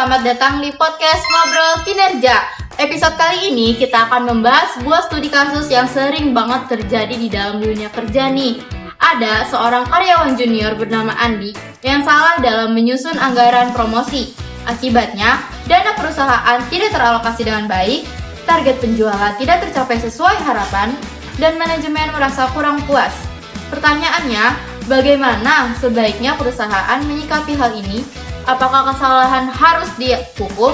selamat datang di podcast Ngobrol Kinerja. Episode kali ini kita akan membahas sebuah studi kasus yang sering banget terjadi di dalam dunia kerja nih. Ada seorang karyawan junior bernama Andi yang salah dalam menyusun anggaran promosi. Akibatnya, dana perusahaan tidak teralokasi dengan baik, target penjualan tidak tercapai sesuai harapan, dan manajemen merasa kurang puas. Pertanyaannya, bagaimana sebaiknya perusahaan menyikapi hal ini? Apakah kesalahan harus dihukum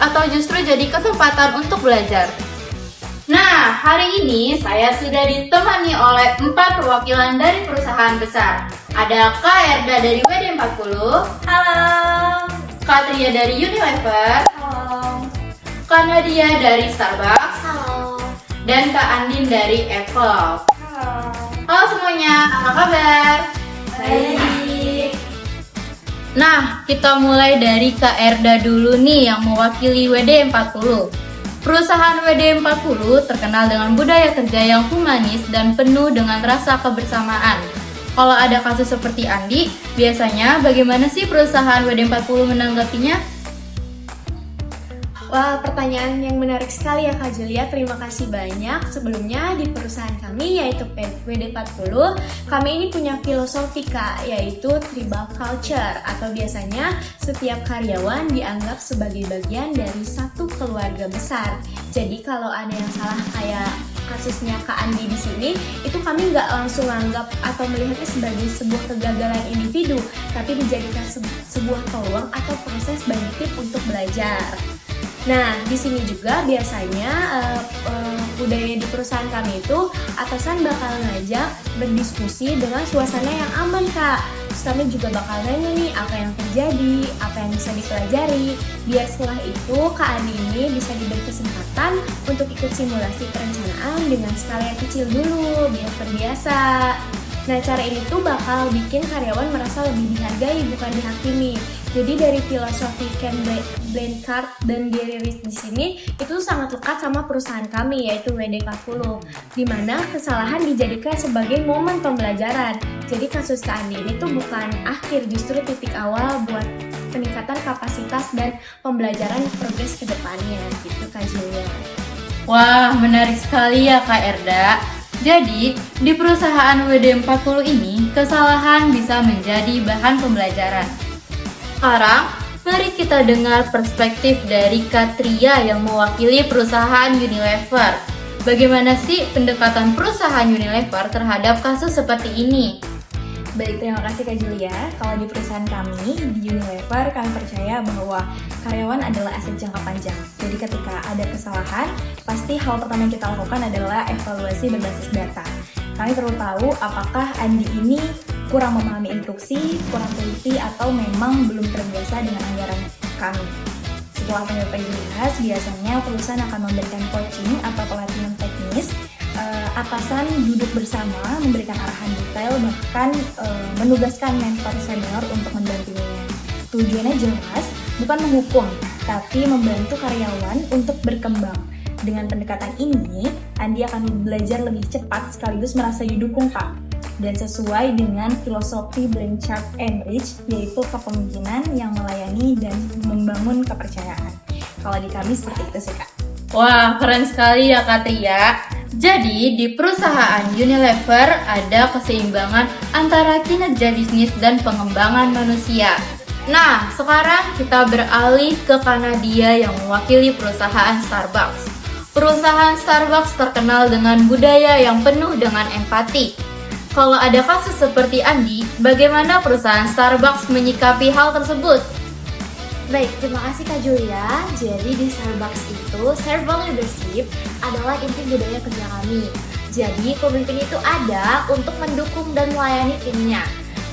atau justru jadi kesempatan untuk belajar? Nah, hari ini saya sudah ditemani oleh 4 perwakilan dari perusahaan besar. Ada Kak Erda dari WD40. Halo. Kak Tria dari Unilever. Halo. Kak Nadia dari Starbucks. Halo. Dan Kak Andin dari Apple. Halo. Halo semuanya, apa kabar? Baik. Nah, kita mulai dari Kak Erda dulu nih yang mewakili WD40. Perusahaan WD40 terkenal dengan budaya kerja yang humanis dan penuh dengan rasa kebersamaan. Kalau ada kasus seperti Andi, biasanya bagaimana sih perusahaan WD40 menanggapinya? Wah, pertanyaan yang menarik sekali ya Kak Julia. Terima kasih banyak. Sebelumnya di perusahaan kami yaitu WD40, kami ini punya filosofi Kak, yaitu tribal culture, atau biasanya setiap karyawan dianggap sebagai bagian dari satu keluarga besar. Jadi kalau ada yang salah kayak kasusnya Kak Andi di sini, itu kami nggak langsung anggap atau melihatnya sebagai sebuah kegagalan individu, tapi dijadikan sebuah peluang atau proses bagi tim untuk belajar. Nah, di sini juga biasanya budaya di perusahaan kami itu atasan bakal ngajak berdiskusi dengan suasana yang aman Kak. Terus kami juga bakal nanya nih apa yang terjadi, apa yang bisa dipelajari. Biar setelah itu Kak Andi ini bisa diberi kesempatan untuk ikut simulasi perencanaan dengan skala yang kecil dulu, biar terbiasa. Nah, cara ini tuh bakal bikin karyawan merasa lebih dihargai, bukan dihakimi. Jadi dari filosofi Ken Blanchard dan Gary Rich di sini itu sangat lekat sama perusahaan kami yaitu WD40, di mana kesalahan dijadikan sebagai momen pembelajaran. Jadi kasus Kak Andi ini tuh bukan akhir, justru titik awal buat peningkatan kapasitas dan pembelajaran progres ke depannya gitu Kak Julia. Wah, menarik sekali ya Kak Erda. Jadi, di perusahaan WD40 ini, kesalahan bisa menjadi bahan pembelajaran. Sekarang, mari kita dengar perspektif dari Kak Tria yang mewakili perusahaan Unilever. Bagaimana sih pendekatan perusahaan Unilever terhadap kasus seperti ini? Baik, terima kasih Kak Julia. Kalau di perusahaan kami, di Unilever, kami percaya bahwa karyawan adalah aset jangka panjang. Jadi ketika ada kesalahan, pasti hal pertama yang kita lakukan adalah evaluasi berbasis data. Kami perlu tahu apakah Andi ini kurang memahami instruksi, kurang teliti, atau memang belum terbiasa dengan anggaran kami. Setelah penyelesaian dibahas, biasanya perusahaan akan memberikan coaching atau pelatihan teknis. Atasan duduk bersama, memberikan arahan detail, bahkan menugaskan mentor senior untuk mendampinginya. Tujuannya jelas, bukan menghukum, tapi membantu karyawan untuk berkembang. Dengan pendekatan ini, Andi akan belajar lebih cepat sekaligus merasa didukung Kak. Dan sesuai dengan filosofi Blanchard and Rich, yaitu kepemimpinan yang melayani dan membangun kepercayaan. Kalau di kami seperti itu sih Kak. Wah, keren sekali ya Kak Tria. Jadi, di perusahaan Unilever ada keseimbangan antara kinerja bisnis dan pengembangan manusia. Nah, sekarang kita beralih ke Kak Nadia yang mewakili perusahaan Starbucks. Perusahaan Starbucks terkenal dengan budaya yang penuh dengan empati. Kalau ada kasus seperti Andi, bagaimana perusahaan Starbucks menyikapi hal tersebut? Baik, terima kasih Kak Julia. Jadi di Starbucks itu, servant leadership adalah inti budaya kerja kami. Jadi pemimpin itu ada untuk mendukung dan melayani timnya.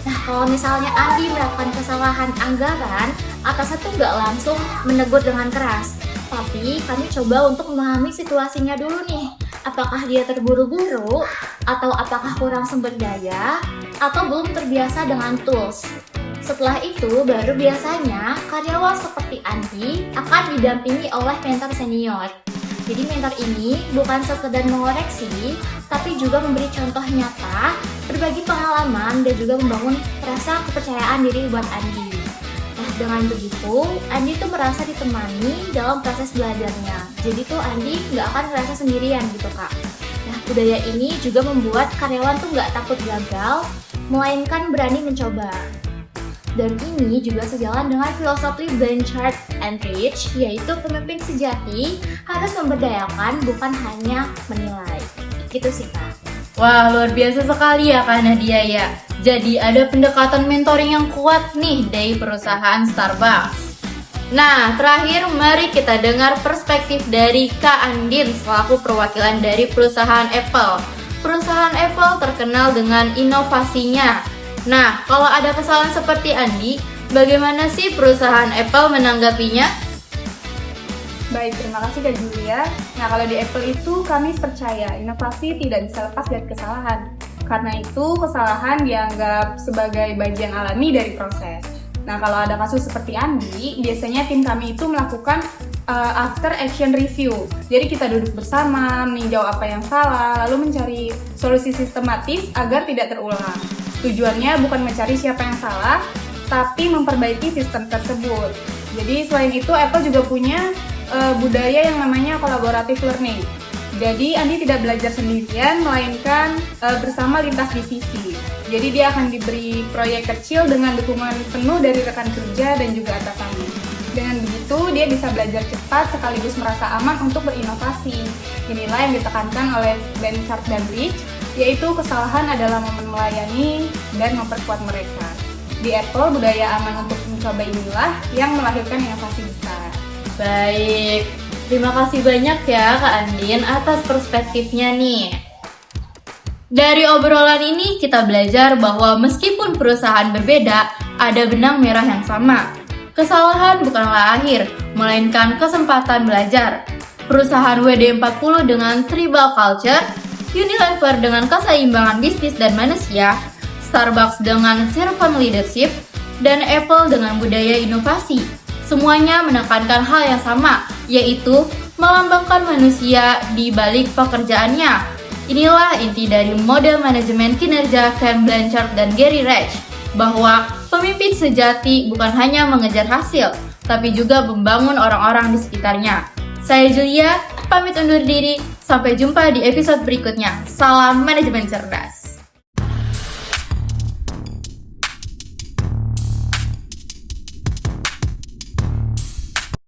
Nah, kalau misalnya Andi melakukan kesalahan anggaran, atasan tuh nggak langsung menegur dengan keras. Tapi kami coba untuk memahami situasinya dulu nih. Apakah dia terburu-buru, atau apakah kurang sumber daya, atau belum terbiasa dengan tools. Setelah itu, baru biasanya karyawan seperti Andi akan didampingi oleh mentor senior. Jadi mentor ini bukan sekedar mengoreksi, tapi juga memberi contoh nyata, berbagi pengalaman, dan juga membangun rasa kepercayaan diri buat Andi. Nah, dengan begitu, Andi tuh merasa ditemani dalam proses belajarnya. Jadi tuh Andi nggak akan merasa sendirian gitu kak. Nah, budaya ini juga membuat karyawan tuh nggak takut gagal, melainkan berani mencoba. Dan ini juga sejalan dengan filosofi Blanchard and Rich, yaitu pemimpin sejati harus memberdayakan bukan hanya menilai. Gitu sih kak. Wah, luar biasa sekali ya Kak Nadia ya. Jadi ada pendekatan mentoring yang kuat nih dari perusahaan Starbucks. Nah, terakhir mari kita dengar perspektif dari Kak Andin selaku perwakilan dari perusahaan Apple. Perusahaan Apple terkenal dengan inovasinya. Nah, kalau ada kesalahan seperti Andi, bagaimana sih perusahaan Apple menanggapinya? Baik, terima kasih Kak Julia. Nah, kalau di Apple itu kami percaya inovasi tidak bisa lepas dari kesalahan. Karena itu kesalahan dianggap sebagai bagian alami dari proses. Nah, kalau ada kasus seperti Andi, biasanya tim kami itu melakukan after action review. Jadi kita duduk bersama, meninjau apa yang salah, lalu mencari solusi sistematis agar tidak terulang. Tujuannya bukan mencari siapa yang salah, tapi memperbaiki sistem tersebut. Jadi selain itu, Apple juga punya budaya yang namanya collaborative learning. Jadi Andi tidak belajar sendirian, melainkan bersama lintas divisi. Jadi dia akan diberi proyek kecil dengan dukungan penuh dari rekan kerja dan juga atasannya. Dengan begitu, dia bisa belajar cepat sekaligus merasa aman untuk berinovasi. Inilah yang ditekankan oleh Blanchard dan Rich, yaitu kesalahan adalah momen melayani dan memperkuat mereka. Di Apple, budaya aman untuk mencoba inilah yang melahirkan inovasi besar. Baik, terima kasih banyak ya Kak Andin atas perspektifnya nih. Dari obrolan ini kita belajar bahwa meskipun perusahaan berbeda, ada benang merah yang sama. Kesalahan bukanlah akhir, melainkan kesempatan belajar. Perusahaan WD40 dengan tribal culture, Unilever dengan keseimbangan bisnis dan manusia, Starbucks dengan servant leadership, dan Apple dengan budaya inovasi. Semuanya menekankan hal yang sama, yaitu melambangkan manusia di balik pekerjaannya. Inilah inti dari model manajemen kinerja Ken Blanchard dan Gary Reich, bahwa pemimpin sejati bukan hanya mengejar hasil, tapi juga membangun orang-orang di sekitarnya. Saya Julia, pamit undur diri. Sampai jumpa di episode berikutnya. Salam manajemen cerdas.